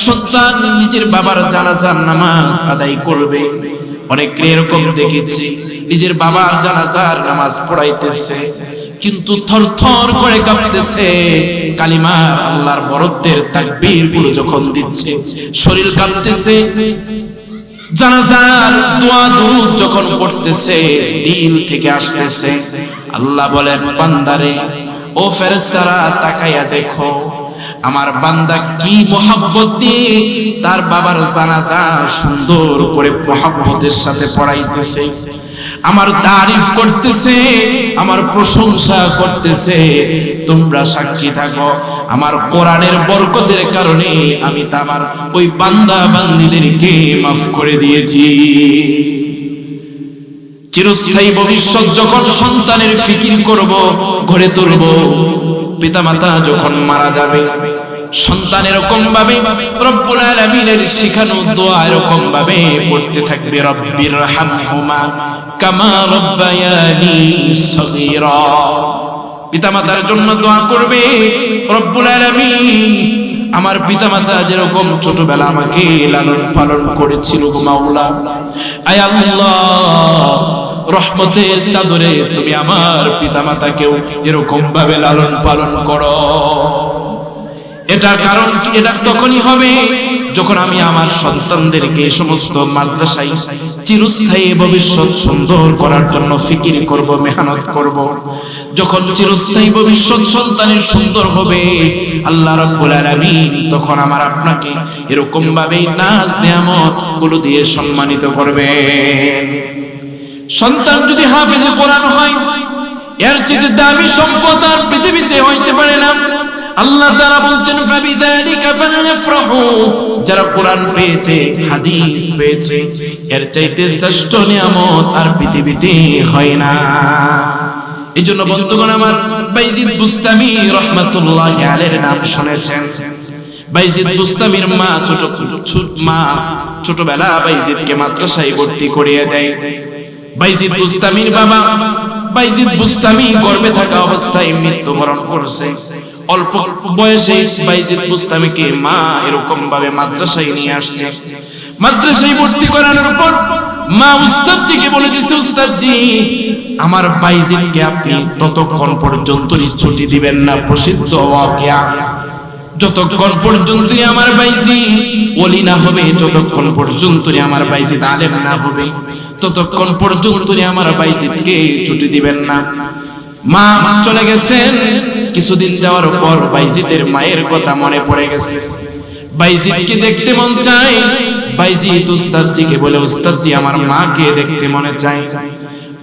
সন্তান নিজের বাবার জানাজার নামাজ আদায় করবে। অনেক এরকম দেখেছি নিজের বাবার জানাজার নামাজ পড়াইতেছে কিন্তু থরথর করে কাঁপতেছে, কালিমা আল্লাহর বরত্বের তাকবীর গুলো যখন দিচ্ছে শরীর কাঁপতেছে, জানাজার দোয়া দুরূদ যখন পড়তেছে দিল থেকে আসতেছে। আল্লাহ বলেন বান্দারে, ও ফেরেশতারা তাকায়া দেখো আমার বান্দা কি মোহাব্বত দিয়ে তার বাবার জানাজা সুন্দর করে মোহাব্বতের সাথে পড়াইতেছে, আমার তারিফ করতেছে, আমার প্রশংসা করতেছে। তোমরা সাক্ষী থাকো আমার কোরআনের বরকতের কারণে আমি তো আমার ওই বান্দা বান্দীদেরকে মাফ করে দিয়েছি। চিরস্থায়ী ভবিষ্যৎ যখন সন্তানের ফিকির করব, ঘরে তুলব, পিতামাতা যখন মারা যাবে সন্তান এরকম ভাবে রব্বুল আলামিনের শিখানো দোয়া এরকম ভাবে পড়তে থাকবে, রব্বির হামহুমা কামা রব্বায়ানি সগীরা। পিতামাতার জন্য দোয়া করবে, রব্বুল আলামিন আমার পিতামাতা যেরকম ছোটবেলা আমাকে লালন পালন করেছিল গো মাওলা, আয় আল্লাহ রহমতের চাদরে তুমি আমার পিতামাতাকেও এরকম ভাবে লালন পালন করো। এটার কারণ এটা তখনই হবে যখন আমি আমার সন্তানদেরকে সমস্ত মাদ্রাসায় চিরস্থায়ী ভবিষ্যৎ সুন্দর করার জন্য ফিকির করব, মেহনত করব। যখন চিরস্থায়ী ভবিষ্যৎ সন্তানের সুন্দর হবে আল্লাহ রাব্বুল আলামিন তখন আমার আপনাকে এরকম ভাবে নাজ নিয়ামত গুলো দিয়ে সম্মানিত করবেন। সন্তান যদি হাফেজে কোরআন হয় এর চেয়ে দামি সম্পদ আর পৃথিবীতে হইতে পারে না। আল্লাহ তাআলা বলছেন ফাবিযালিকা ফালইফরাহু, যারা কোরআন পেয়েছে হাদিস পেয়েছে এর চাইতে শ্রেষ্ঠ নিয়ামত আর পৃথিবীতে হয় না। এইজন্য বন্ধুগণ আমার বাইজিদ বুস্তামি রাহমাতুল্লাহি আলাইহির নাম শুনেছেন। বাইজিদ বুস্তামির মা ছোটবেলা বাইজিদকে মাদ্রাসায় ভর্তি করিয়ে দেয়। বাইজিদ বুস্তামির বাবা বাইজিদ বুস্তামি গর্ভে থাকা অবস্থায় মৃত্যুবরণ করছে। অল্প বয়সে বাইজিদ বুস্তামিকে মা এরকম ভাবে মাদ্রাসায় নিয়ে আসছে। মাদ্রাসায় ভর্তি করানোর পর মা উস্তাদজিকে বলে দিয়েছে, উস্তাদজি আমার বাইজিদকে আপনি ততক্ষণ পর্যন্ত ছুটি দিবেন না, প্রসিদ্ধ ওয়াকিয়া, যতক্ষণ পর্যন্ত আমার বাইজিদ ওলি না হবে, যতক্ষণ পর্যন্ত আমার বাইজিদ আলেম না হবে, ততক্ষণ পর্যন্ত আমার বাইজিদকে ছুটি দিবেন না। মা চলে গেছেন। কিছুদিন যাওয়ার পর বাইজিদের মায়ের কথা মনে পড়ে গেছে। বাইজিদকে দেখতে মন চায়। বাইজিদ উস্তাদজিকে বলে, উস্তাদজি আমার মাকে দেখতে মনে চায়।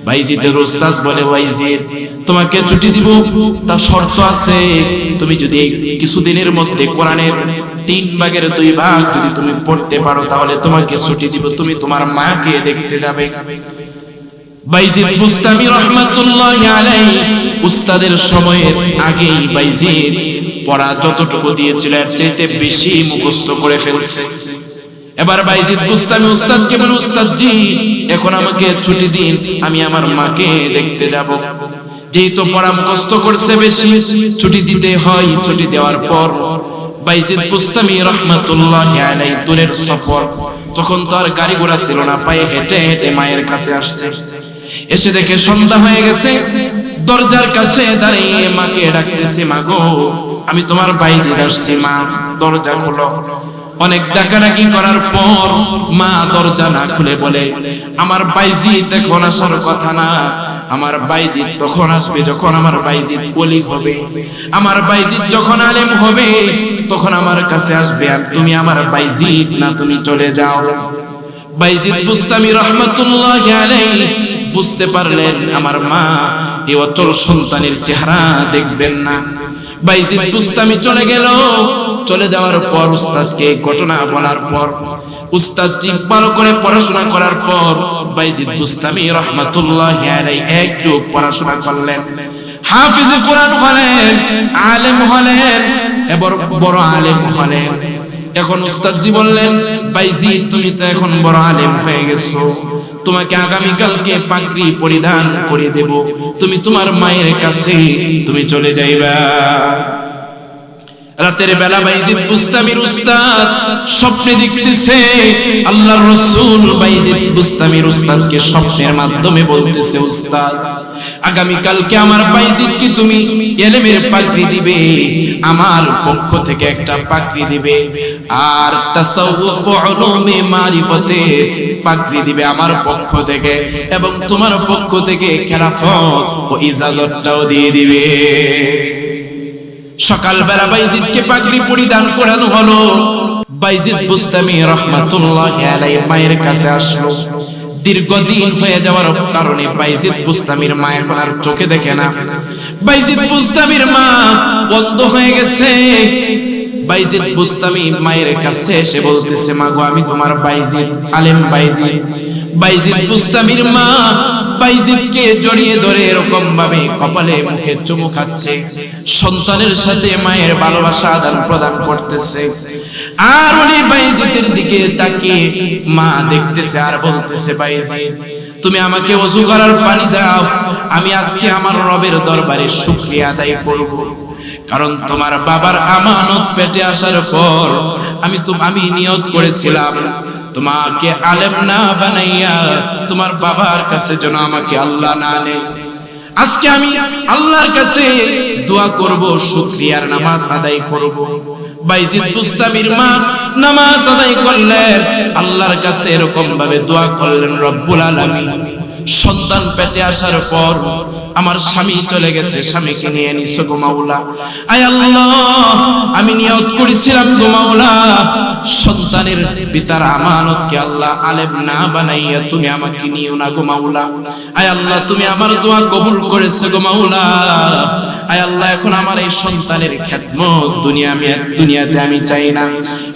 বাইজিদের উস্তাদ বলে, বাইজিদ তোমাকে ছুটি দিব, তা শর্ত আছে, তুমি যদি কিছুদিনের মধ্যে কোরআনের 3 ভাগের 2 ভাগ যদি তুমি পড়তে পারো তাহলে তোমাকে ছুটি দিব, তুমি তোমার মাকে দেখতে যাবে। বাইজিদ বুস্তামি রাহমাতুল্লাহি আলাইহি উস্তাদের সময়ের আগেই বাইজিদ পড়া যতটুকু দিয়েছিল এর চাইতে বেশি মুখস্থ করে ফেলছে। এবার বাইজিদ বুস্তামি উস্তাদকে বলে, উস্তাদজি এখন আমাকে ছুটি দিন, আমি আমার মাকে দেখতে যাব। যেহেতু পড়া মুখস্থ করছে বেশি, ছুটি দিতে হয়। ছুটি দেওয়ার পর বাইজিদ বুস্তামি রাহমাতুল্লাহি আলাইহি দূরের সফর, তখন তো আর গাড়ি ঘোড়া ছিল না, পায়ে হেঁটে হেঁটে মায়ের কাছে আসছে। এসে দেখে সন্ধ্যা হয়ে গেছে। দরজার কাছে দাঁড়িয়ে মাকে ডাকতেছে, মা গো আমি তোমার বাইজিদ আসছি, মা দরজা খোলো। অনেক ডাকাডাকি করার পর মা দরজা না খুলে বলে, আমার বাইজিদ এখন আসার কথা না, আমার বাইজিদ তখন আসবে যখন আমার বাইজিদ ওলি হবে, আমার বাইজিদ যখন আলেম হবে তখন আমার কাছে আসবে, আর তুমি আমার বাইজিদ না, তুমি চলে যাও। বাইজিদ বুস্তামি রাহমাতুল্লাহি আলাইহি বুঝতে পারলেন আমার মা এই অচল সন্তানের চেহারা দেখবেন না। বাইজিদ বুস্তামি চলে গেল। চলে যাওয়ার পর উস্তাদকে ঘটনা বলার পর উস্তাদ ভালো করে পড়াশোনা করার পর বাইজিদ বুস্তামি রাহমাতুল্লাহি আলাইহি এক যুগ পড়াশোনা করলেন, হাফিজ কোরআন হলেন, আলেম হলেন, এবার বড় আলেম হলেন। এখন উস্তাদজি বললেন, বাইজিদ তুমি তো এখন বড় আলেম হয়ে গেছো, তোমাকে আগামী কালকে পাগড়ি পরিধান করে দেব, তুমি তোমার মায়ের কাছে তুমি চলে যাইবা। রাতের বেলা বাইজিদ বুস্তামির উস্তাদ স্বপ্নে দেখতেছে, আল্লাহর রাসূল বাইজিদ বুস্তামির উস্তাদকে স্বপ্নের মাধ্যমে বলতেছে, উস্তাদ আগামী কালকে আমার বাইজিদকে তুমি ইলমের পাগড়ি দিবে, আমার পক্ষ থেকে একটা পাগড়ি দিবে, আর তাসাউফ উলুমে মারিফতে পাগড়ি দিবে আমার পক্ষ থেকে, এবং তোমার পক্ষ থেকে খেলাফত ও ইজাজতটাও দিয়ে দিবে। সকালবেলা বাইজিদকে পাগড়ি পরিধান করানো হলো। বাইজিদ বুস্তামি রাহমাতুল্লাহি আলাইহি মায়ের কাছে আসলো। দীর্ঘদিন হয়ে যাওয়ার কারণে বাইজিদ বুস্তামির মা এখন আর চোখে দেখে না। বাইজিদ বুস্তামির মা বন্ধ হয়ে গেছে। বাইজিদ বুস্তামি মায়ের কাছে এসে বলতেছে, মা গো আমি তোমার বাইজিদ, আলেম বাইজিদ। বাইজিদ বুস্তামির মা বাইজিদকে জড়িয়ে ধরে এরকম ভাবে কপালে মুখে চুমু খাচ্ছে, সন্তানের সাথে মায়ের ভালোবাসা আদান প্রদান করতেছে। আর উনি বাইজিদের দিকে তাকিয়ে মা দেখতেছে আর বলতেছে, বাইজিদ তুমি আমাকে ওযু করার পানি দাও, আমি আজকে আমার রবের দরবারে শুকরিয়া আদায় করব, কারণ তোমার বাবার আমানত পেটে আসার পর আমি নিয়ত করেছিলাম তোমাকে আলেম না বানাইয়া তোমার বাবার কাছে যেন আমাকে আল্লাহ না নেয়। আজকে আমি আল্লাহর কাছে দোয়া করব, শুকরিয়ার নামাজ আদায় করব। বাইজিদ বুস্তামির মা নামাজ আদায় করলেন, আল্লাহর কাছে এরকম ভাবে দোয়া করলেন, রব্বুল আলামিন সন্তান পেটে আসার পর আমার স্বামী চলে গেছে, স্বামীকে নিয়ে নিছো গো মাওলা। আয় আল্লাহ আমি নিয়ত করেছিলাম গো মাওলা, সন্তানের পিতার আমানতকে আল্লাহ আলেম না বানাইয়া তুমি আমাকে নিও না গো মাওলা। আয় আল্লাহ তুমি আমার দোয়া কবুল করেছো গো মাওলা। আয় আল্লাহ এখন আমার এই সন্তানের খেদমত দুনিয়াতে আমি চাই না।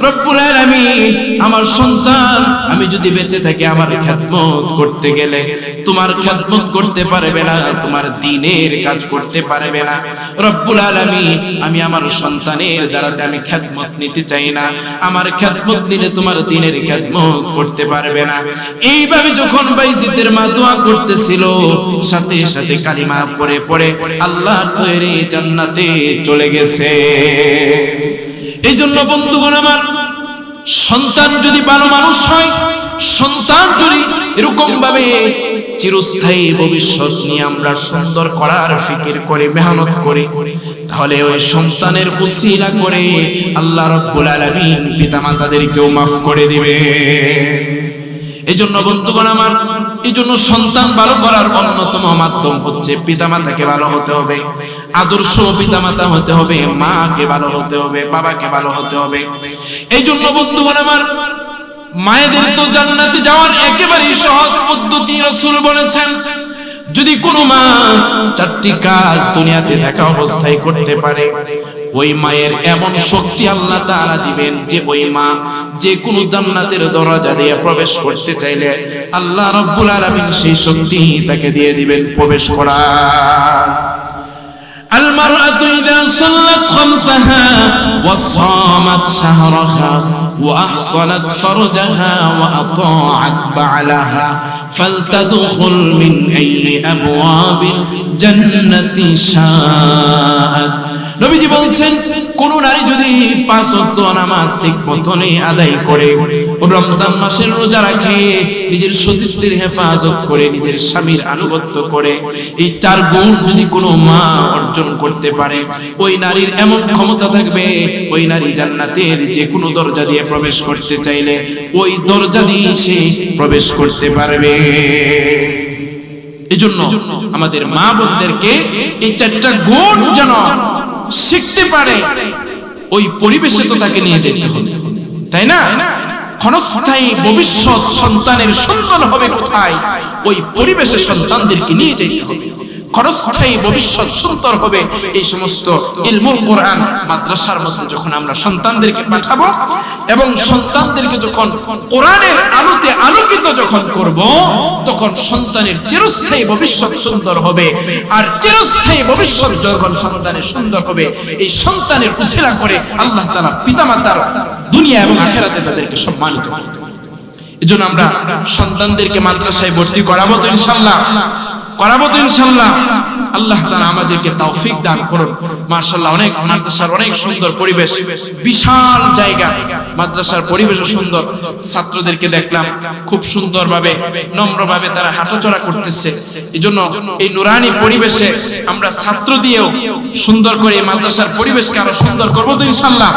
রব্বুল আলামিন আমার সন্তান আমি যদি বেঁচে থাকি আমার খেদমত করতে গেলে তোমার খেদমত করতে পারবে না, তোমার দ্বীনের কাজ করতে পারবে না। রব্বুল আলামিন আমি আমার সন্তানের দ্বারাতে আমি খেদমত নিতে চাই না, আমার খেদমত নিলে তোমার দ্বীনের খেদমত করতে পারবে না। এইভাবে যখন বাইজিদের মা দোয়া করতেছিল, সাথে সাথে কালিমা পড়ে পড়ে আল্লাহর তৈরি জান্নাতে চলে গেছে। এই জন্য বন্ধুগণ আমার, সন্তান যদি ভালো মানুষ হয়, সন্তান যদি এরকম ভাবে চিরস্থায়ী ভবিষ্যৎ নিয়ে আমরা সুন্দর করার ফিকির করে মেহনত করি, তাহলে ওই সন্তানের উসিলা করে আল্লাহ রাব্বুল আলামিন পিতামাতাদেরকেও মাফ করে দিবে। এই জন্য বন্ধুগণ আমার, এই জন্য সন্তান ভালো করার অন্যতম মাধ্যম হচ্ছে পিতামাতাকে ভালো হতে হবে, আদর্শ পিতামাতা হতে হবে, মাকে ভালো হতে হবে, বাবাকে ভালো হতে হবে। এই জন্য বন্ধুগণ আমার, মায়েদের তো জান্নাতে যাওয়ার একেবারে সহজ পদ্ধতি রাসূল বলেছেন। যদি কোনো মা চারটি কাজ দুনিয়াতে থাকা অবস্থায় করতে পারে, ওই মায়ের এমন শক্তি আল্লাহ তাআলা দিবেন যে ওই মা যে কোনো জান্নাতের দরজা দিয়ে প্রবেশ করতে চাইলে আল্লাহ রাব্বুল আলামিন সেই শক্তি তাকে দিয়ে দিবেন প্রবেশ করার। المرأة إذا صلت خمسها وصامت شهرها وأحصنت فرجها وأطاعت بعلها فلتدخل من أي أبواب الجنة شاءت। নবীজি বলছেন, কোন নারী যদি 5 ওয়াক্ত নামাজ ঠিক মতনে আদায় করে, রমজান মাসের রোজা রাখে, নিজের সতীত্বের হেফাজত করে, নিজের স্বামীর আনুগত্য করে, এই 4 গুণ যদি কোনো মা অর্জন করতে পারে, ওই নারীর এমন ক্ষমতা থাকবে, ওই নারী জান্নাতের যে কোনো দরজা দিয়ে প্রবেশ করতে চাইলে ওই দরজা দিয়ে সে প্রবেশ করতে পারবে। এজন্য আমাদের মা বোনদেরকে এই 4টা গুণ যেন শিখতে পারে, ওই পরিবেশে তো তাকে নিয়ে যেতে হবে, তাই না? ক্ষণস্থায়ী ভবিষ্যৎ সন্তানের সন্তান হবে কোথায়, ওই পরিবেশে সন্তানদেরকে নিয়ে যেতে হবে। ক্ষণস্থায়ী ভবিষ্যৎ সুন্দর হবে এই সমস্ত ইলমুল কোরআন মাদ্রাসার মধ্যে যখন আমরা সন্তানদেরকে পাঠাবো, এবং সন্তানদেরকে যখন কোরআনের আলোতে আলোকিত যখন করব, তখন সন্তানের চিরস্থায়ী ভবিষ্যৎ সুন্দর হবে। আর চিরস্থায়ী ভবিষ্যৎ যখন সন্তানের সুন্দর হবে, এই সন্তানের উসিলা করে আল্লাহ তাআলা পিতামাতার দুনিয়া এবং আখিরাতে তাদেরকে সম্মানিত করবেন। এজন্য আমরা সন্তানদেরকে মাদ্রাসায় ভর্তি করাবো তো ইনশাআল্লাহ, করাবো তো ইনশাআল্লাহ। আল্লাহ তাআলা আমাদেরকে তৌফিক দান করুন। মাশাআল্লাহ, অনেক মাদ্রাসার অনেক সুন্দর পরিবেশ, বিশাল জায়গা, মাদ্রাসার পরিবেশও সুন্দর। ছাত্রদেরকে দেখলাম খুব সুন্দরভাবে নম্রভাবে তারা হাঁটাচলা করতেছে। এজন্য এই নুরানি পরিবেশে আমরা ছাত্র দিয়েও সুন্দর করে এই মাদ্রাসার পরিবেশকে আরো সুন্দর করবো তো ইনশাআল্লাহ।